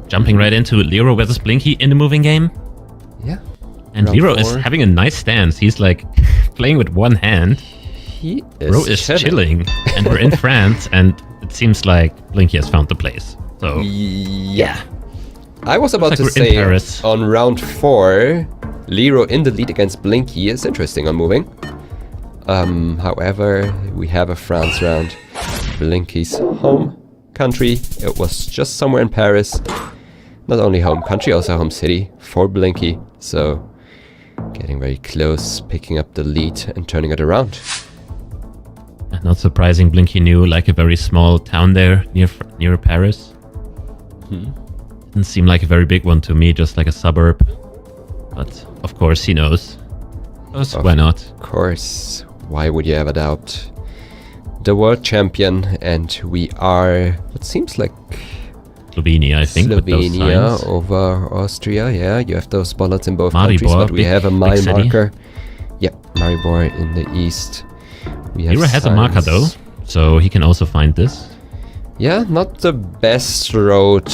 jumping right into Leero versus Blinky in the moving game. Yeah. And Round Leero is 4. having a nice stance. He's like playing with one hand. He is Bro is chilling. And we're in France, and it seems like Blinky has found the place. So, yeah. I was about like to we're in say Paris. on round 4, Leero in the lead against Blinky is interesting on moving. However, we have a France round. Blinky's home country. It was just somewhere in Paris. Not only home country, also home city for Blinky. So, getting very close, picking up the lead and turning it around. Not surprising, Blinky knew like a very small town there near Paris. Didn't seem like a very big one to me, just like a suburb. But of course he knows. Why not? Of course. Why would you ever doubt? The world champion, and we are what seems like Slovenia, I think. With those Slovenia signs. over Austria. Yeah, you have those ballots in both Maribor, countries, but we have a big mile city. marker. Yep, Maribor in the east. We have Leero has a marker though, signs. so he can also find this. Yeah, not the best road.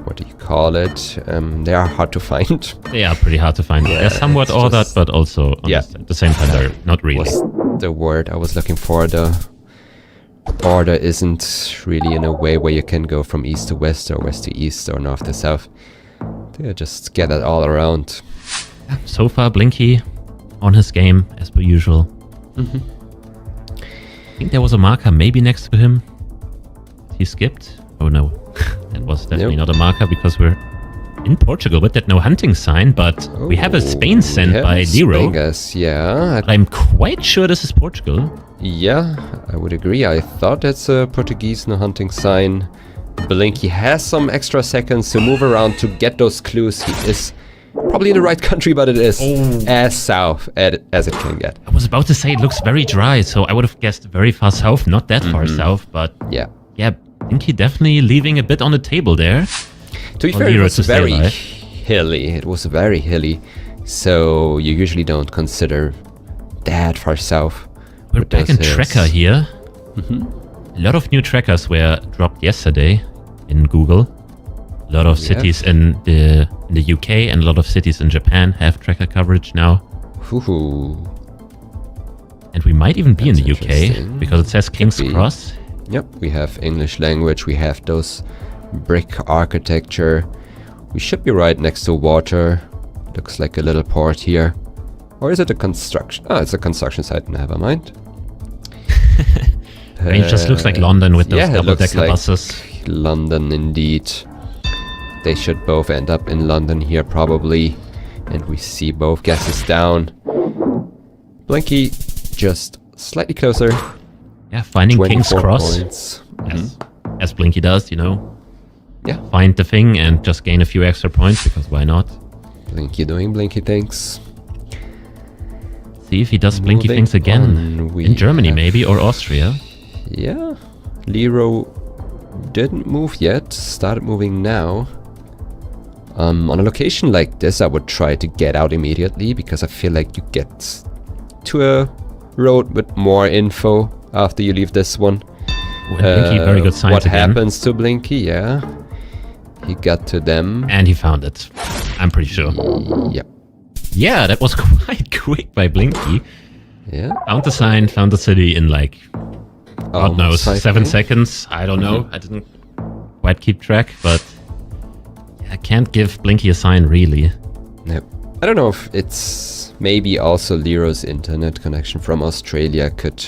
What do you call it? They are hard to find. They are pretty hard to find. Yeah, They're somewhat it's ordered, just- but also at the same time they're not really. Was the word I was looking for. The order isn't really in a way where you can go from east to west or west to east or north to south. They're just scattered all around. So far, Blinky on his game as per usual. I think there was a marker maybe next to him. He skipped. Oh no, that was definitely not a marker because we're in Portugal with that no hunting sign, but we have a Spain sent by Leero. Yeah, But I'm quite sure this is Portugal. yeah, I would agree. I thought that's a Portuguese no hunting sign. Blinky has some extra seconds to move around to get those clues. He is probably in the right country, but it is as south as it can get. I was about to say it looks very dry, so I would have guessed very far south, not that far south, but Yeah. yeah, Blinky definitely leaving a bit on the table there. To be For fair, it Leero was to stay very alive. hilly. It was very hilly, so you usually don't consider that far south. We're with back those in hills. tracker here. A lot of new trackers were dropped yesterday in Google. A lot of cities in the UK and a lot of cities in Japan have tracker coverage now. Hoo-hoo. And we might even be in That's the UK interesting. because it says King's be. Cross. Yep, we have English language, we have those brick architecture. We should be right next to water. Looks like a little port here. Or is it a construction? Oh, it's a construction site, never mind. It just looks like London with those yeah, it looks double-decker like buses. London indeed. They should both end up in London here probably. And we see both guesses down. Blinky just slightly closer. Yeah, finding King's 24 Cross. points. As Blinky does, you know. Yeah. Find the thing and just gain a few extra points because why not? Blinky doing Blinky things. See if he does Blinky Moving things again. on, we In Germany have- maybe, or Austria. Yeah. Leero didn't move yet. Started moving now. On a location like this, I would try to get out immediately because I feel like you get to a road with more info after you leave this one. Oh, and Blinky, very good signs What again. happens to Blinky? Yeah. He got to them. And he found it. I'm pretty sure. Yep. Yeah, that was quite quick by Blinky. Yeah. Found the sign, found the city in like, God knows, Almost 7 5 seconds. I don't know. I didn't quite keep track, but I can't give Blinky a sign really. No. I don't know if it's maybe also Leero's internet connection from Australia could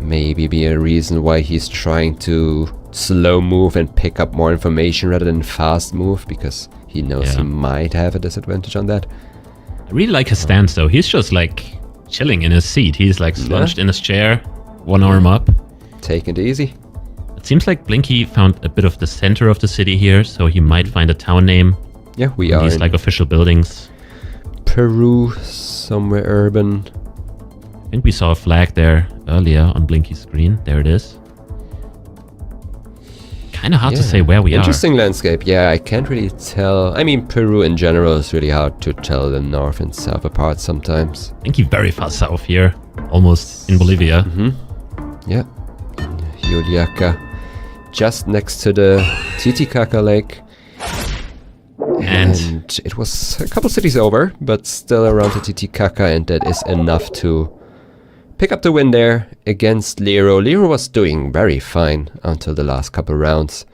maybe be a reason why he's trying to slow move and pick up more information rather than fast move, because he knows Yeah. he might have a disadvantage on that. I really like his stance though. He's just like chilling in his seat. He's like slouched in his chair, one arm up. Take it easy. It seems like Blinky found a bit of the center of the city here, so he might find a town name. Yeah, we in are these in like official buildings. Peru, somewhere urban. I think we saw a flag there earlier on Blinky's screen. There it is. Kind of hard to say where we are. Interesting landscape. Yeah, I can't really tell. I mean, Peru in general is really hard to tell the north and south apart sometimes. Blinky very far south here, almost in Bolivia. Yeah. Juliaca just next to the Titicaca Lake. And it was a couple cities over, but still around the Titicaca, and that is enough to pick up the win there against Leero. Leero was doing very fine until the last couple rounds,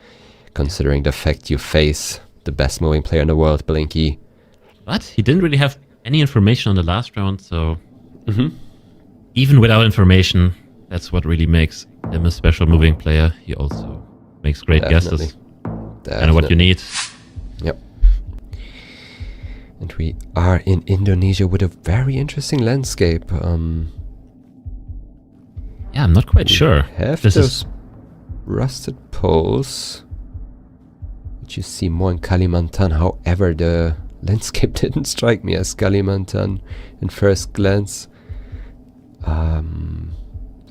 considering the fact you face the best moving player in the world, Blinky. But he didn't really have any information on the last round, so even without information, that's what really makes him a special moving player. He also makes great guesses. Kind of what you need. Yep. And we are in Indonesia with a very interesting landscape. Yeah, I'm not quite sure. Have those rusted poles, which you see more in Kalimantan. However, the landscape didn't strike me as Kalimantan in first glance.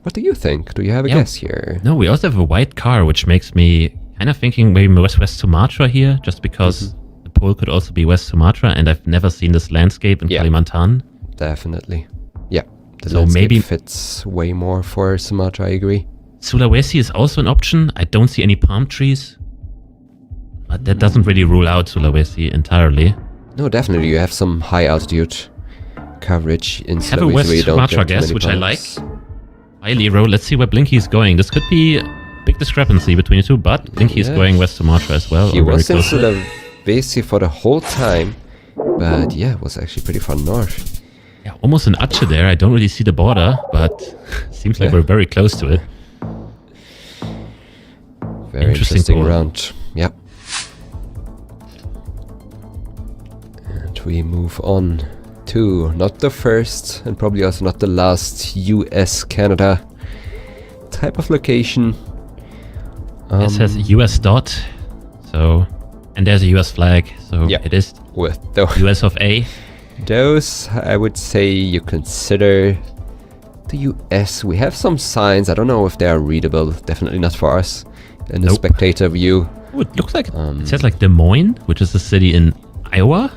What do you think? Do you have a guess here? No, we also have a white car, which makes me kind of thinking maybe West Sumatra here, just because the pole could also be West Sumatra, and I've never seen this landscape in Kalimantan. Definitely. Yeah, the So landscape maybe fits way more for Sumatra, I agree. Sulawesi is also an option. I don't see any palm trees, but that doesn't really rule out Sulawesi entirely. No, definitely. You have some high altitude coverage in Have a Sulawesi. West where you don't Sumatra get too guess, many which I like. palms. Hi, Leero. Let's see where Blinky is going. This could be a big discrepancy between the two, but Blinky is going West Sumatra as well. He or very was in close to it. Sulawesi for the whole time, but yeah, it was actually pretty far north. Yeah, almost an Aceh there. I don't really see the border, but seems like we're very close to it. Very Interesting interesting pole. round. Yep. And we move on to not the first and probably also not the last US-Canada type of location. It says US dot, so, and there's a US flag, so it is with the US of A. those, I would say you consider the US. We have some signs. I don't know if they are readable. Definitely not for us in the spectator view. Oh, it looks like it says like Des Moines, which is a city in Iowa.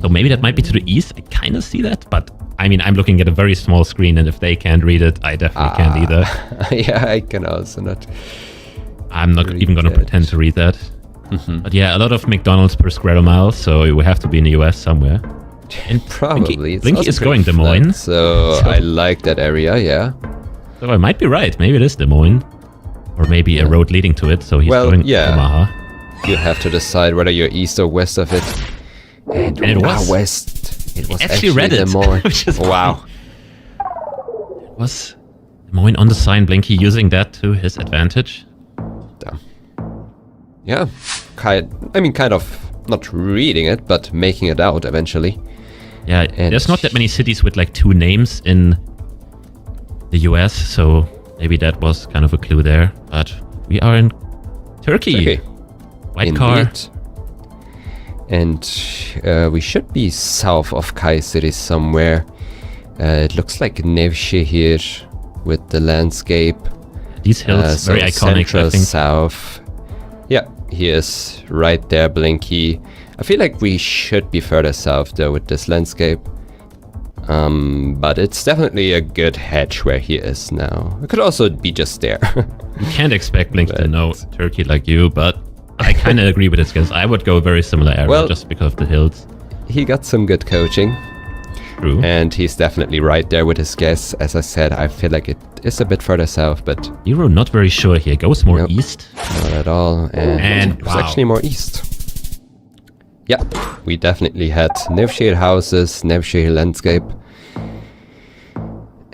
So maybe that might be to the east. I kind of see that, but I mean, I'm looking at a very small screen, and if they can't read it, I definitely can't either. Yeah, I can also not. I'm not even going to pretend to read that. But yeah, a lot of McDonald's per square mile, so we have to be in the US somewhere. And Probably. Blinky is going Des Moines. So I like that area, yeah. So I might be right. Maybe it is Des Moines. Or maybe a road leading to it, so he's going Omaha. You have to decide whether you're east or west of it. And it was west. It was actually read it. Des Moines. Which is wow. It was Des Moines on the sign, Blinky using that to his advantage. Damn. Yeah. Kind of not reading it, but making it out eventually. Yeah, And there's not that many cities with like two names in the US, so maybe that was kind of a clue there. But we are in Turkey. White car. And we should be south of Kayseri somewhere. It looks like Nevşehir with the landscape. These hills, very iconic, central I think. south. Yeah, he is right there, Blinky. I feel like we should be further south though with this landscape. But it's definitely a good hedge where he is now. It could also be just there. You can't expect Blinky to know Turkey like you, but I kind of agree with his guess. I would go a very similar area just because of the hills. He got some good coaching. True. And he's definitely right there with his guess. As I said, I feel like it is a bit further south, but... Leero not very sure here. Goes more east. Not at all. And it was actually more east. Yeah, we definitely had Nevşehir houses, Nevşehir landscape.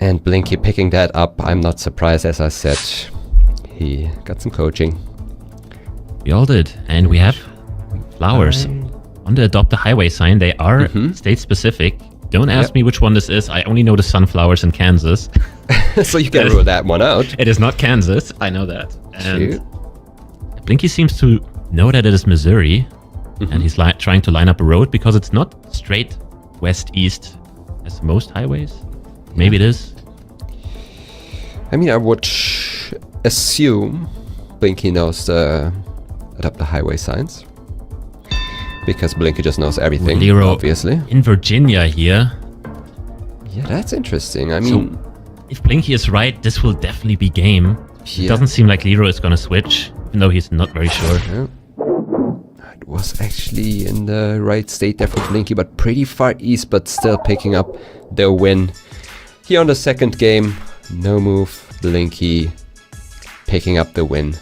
And Blinky picking that up. I'm not surprised, as I said. He got some coaching. We all did. And we have flowers. On the Adopt a Highway sign, they are state-specific. Don't ask me which one this is. I only know the sunflowers in Kansas. So you can rule that one out. It is not Kansas. I know that. And Blinky seems to know that it is Missouri. And he's trying to line up a road because it's not straight west-east as most highways. Maybe it is. I mean, I would assume Blinky knows the Adopt a Highway signs. Because Blinky just knows everything, Leero obviously. in Virginia here. Yeah, that's interesting. I mean... So, if Blinky is right, this will definitely be game. It doesn't seem like Leero is going to switch. even though he's not very sure. Yeah. It was actually in the right state there for Blinky, but pretty far east, but still picking up the win. Here on the second game, no move, Blinky picking up the win.